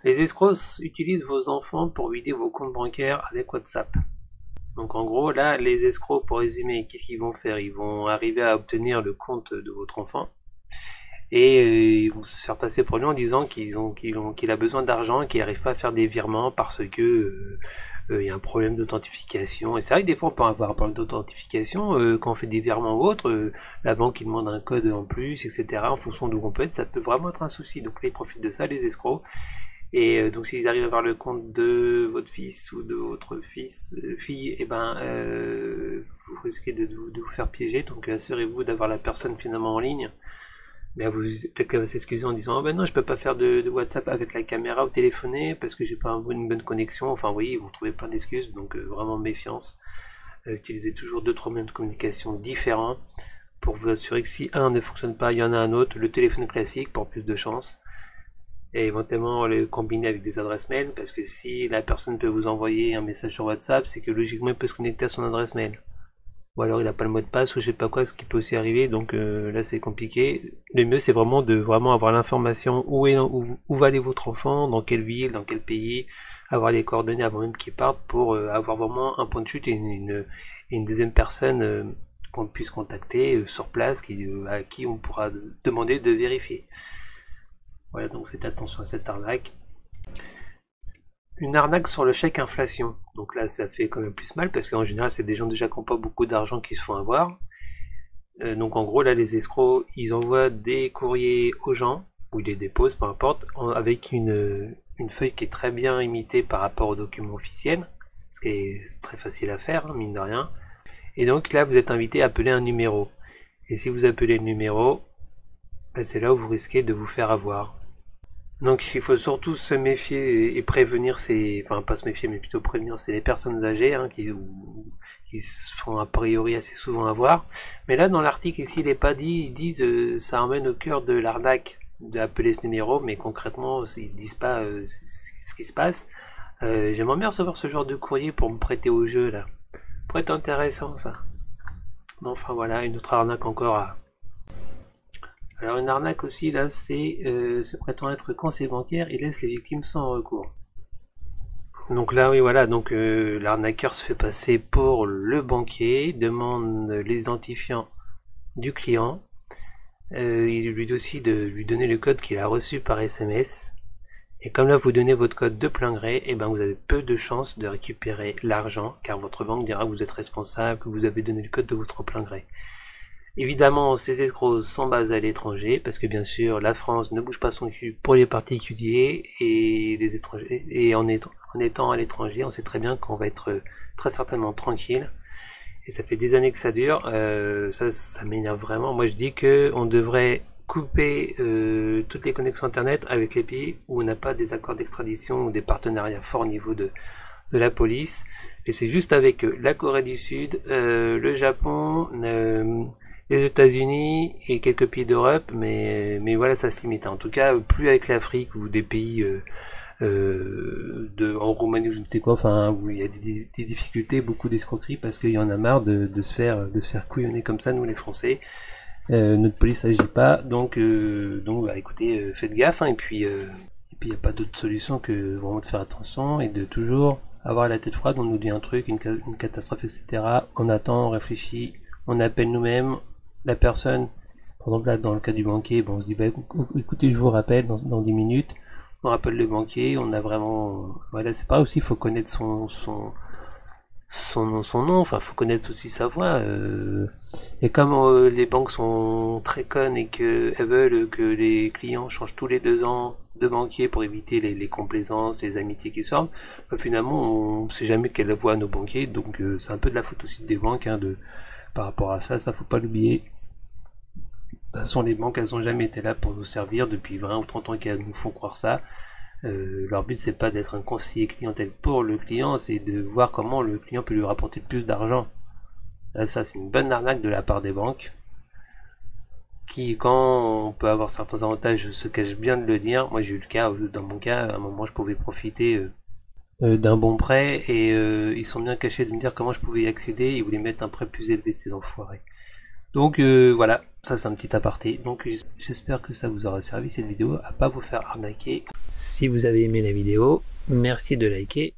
Les escrocs utilisent vos enfants pour vider vos comptes bancaires avec WhatsApp. Donc en gros, là, les escrocs, pour résumer, qu'est-ce qu'ils vont faire? Ils vont arriver à obtenir le compte de votre enfant et ils vont se faire passer pour lui en disant qu'il a besoin d'argent et qu'il n'arrive pas à faire des virements parce que il y a un problème d'authentification. Et c'est vrai que des fois on peut avoir un problème d'authentification quand on fait des virements ou autre, la banque il demande un code en plus, etc. En fonction d'où on peut être, ça peut vraiment être un souci. Donc là ils profitent de ça, les escrocs. Et donc s'ils arrivent à voir le compte de votre fils ou de votre fille, et ben vous risquez de vous faire piéger. Donc assurez-vous d'avoir la personne finalement en ligne. Mais peut-être qu'elle va s'excuser en disant: oh ben non, je peux pas faire de WhatsApp avec la caméra ou téléphoner parce que j'ai pas une bonne connexion. Enfin, oui, ils vont trouver plein d'excuses, donc vraiment méfiance. Utilisez toujours deux trois moyens de communication différents pour vous assurer que si un ne fonctionne pas, il y en a un autre. Le téléphone classique pour plus de chance. Et éventuellement le combiner avec des adresses mail parce que si la personne peut vous envoyer un message sur WhatsApp, c'est que logiquement il peut se connecter à son adresse mail. Ou alors il n'a pas le mot de passe ou je sais pas quoi, ce qui peut aussi arriver, donc là c'est compliqué. Le mieux c'est vraiment de vraiment avoir l'information où va aller votre enfant, dans quelle ville, dans quel pays, avoir les coordonnées avant même qu'il parte pour avoir vraiment un point de chute et une deuxième personne qu'on puisse contacter sur place à qui on pourra demander de vérifier. Voilà, donc faites attention à cette arnaque. Une arnaque sur le chèque inflation. Donc là, ça fait quand même plus mal parce qu'en général, c'est des gens déjà qui n'ont pas beaucoup d'argent qui se font avoir. Donc en gros, là, les escrocs, ils envoient des courriers aux gens, ou ils les déposent, peu importe, avec une feuille qui est très bien imitée par rapport au document officiel, ce qui est très facile à faire, hein, mine de rien. Et donc là, vous êtes invité à appeler un numéro. Et si vous appelez le numéro, ben, c'est là où vous risquez de vous faire avoir. Donc il faut surtout se méfier et prévenir enfin pas se méfier mais plutôt prévenir, c'est les personnes âgées hein, qui se font a priori assez souvent avoir. Mais là dans l'article ici il n'est pas dit, ils disent ça emmène au cœur de l'arnaque d'appeler ce numéro, mais concrètement ils disent pas ce qui se passe. J'aimerais bien recevoir ce genre de courrier pour me prêter au jeu là. Pourrait être intéressant ça. Mais enfin voilà, une autre arnaque encore à, alors une arnaque aussi, là, c'est se prétend être conseiller bancaire et laisse les victimes sans recours. Donc là, oui, voilà, donc l'arnaqueur se fait passer pour le banquier, demande les identifiants du client, il lui dit aussi de lui donner le code qu'il a reçu par SMS. Et comme là vous donnez votre code de plein gré, et ben vous avez peu de chances de récupérer l'argent, car votre banque dira que vous êtes responsable, que vous avez donné le code de votre plein gré. Évidemment, ces escrocs sont basés à l'étranger, parce que bien sûr, la France ne bouge pas son cul pour les particuliers et les étrangers. Et en étant à l'étranger, on sait très bien qu'on va être très certainement tranquille. Et ça fait des années que ça dure. Ça m'énerve vraiment. Moi, je dis que on devrait couper toutes les connexions internet avec les pays où on n'a pas des accords d'extradition ou des partenariats forts au niveau de la police. Et c'est juste avec la Corée du Sud, le Japon, les États-Unis et quelques pays d'Europe, mais voilà, ça se limite. En tout cas, plus avec l'Afrique ou des pays en Roumanie ou je ne sais quoi, enfin où il y a des difficultés, beaucoup d'escroqueries parce qu'il y en a marre de se faire couillonner comme ça, nous les Français. Notre police n'agit pas, donc bah, écoutez, faites gaffe, hein, et puis il n'y a pas d'autre solution que vraiment de faire attention et de toujours avoir la tête froide. On nous dit un truc, une catastrophe, etc. On attend, on réfléchit, on appelle nous-mêmes la personne. Par exemple, là, dans le cas du banquier, bon, on se dit, bah, écoutez, je vous rappelle dans 10 minutes. On rappelle le banquier, on a vraiment. Voilà, c'est pas aussi, il faut connaître son nom, enfin, faut connaître aussi sa voix. Et comme les banques sont très connes et qu'elles veulent que les clients changent tous les 2 ans de banquier pour éviter les complaisances, les amitiés qui sortent, bah, finalement, on ne sait jamais quelle voix nos banquiers, donc c'est un peu de la faute aussi des banques hein, par rapport à ça, faut pas l'oublier. De toute façon, les banques, elles ont jamais été là pour nous servir depuis 20 ou 30 ans qu'elles nous font croire ça. Leur but, c'est pas d'être un conseiller clientèle pour le client, c'est de voir comment le client peut lui rapporter plus d'argent. Là, ça, c'est une bonne arnaque de la part des banques qui, quand on peut avoir certains avantages, se cache bien de le dire. Moi, j'ai eu le cas, dans mon cas, à un moment, je pouvais profiter d'un bon prêt et ils sont bien cachés de me dire comment je pouvais y accéder. Ils voulaient mettre un prêt plus élevé, ces enfoirés. Donc voilà, ça c'est un petit aparté. Donc j'espère que ça vous aura servi cette vidéo à pas vous faire arnaquer. Si vous avez aimé la vidéo, merci de liker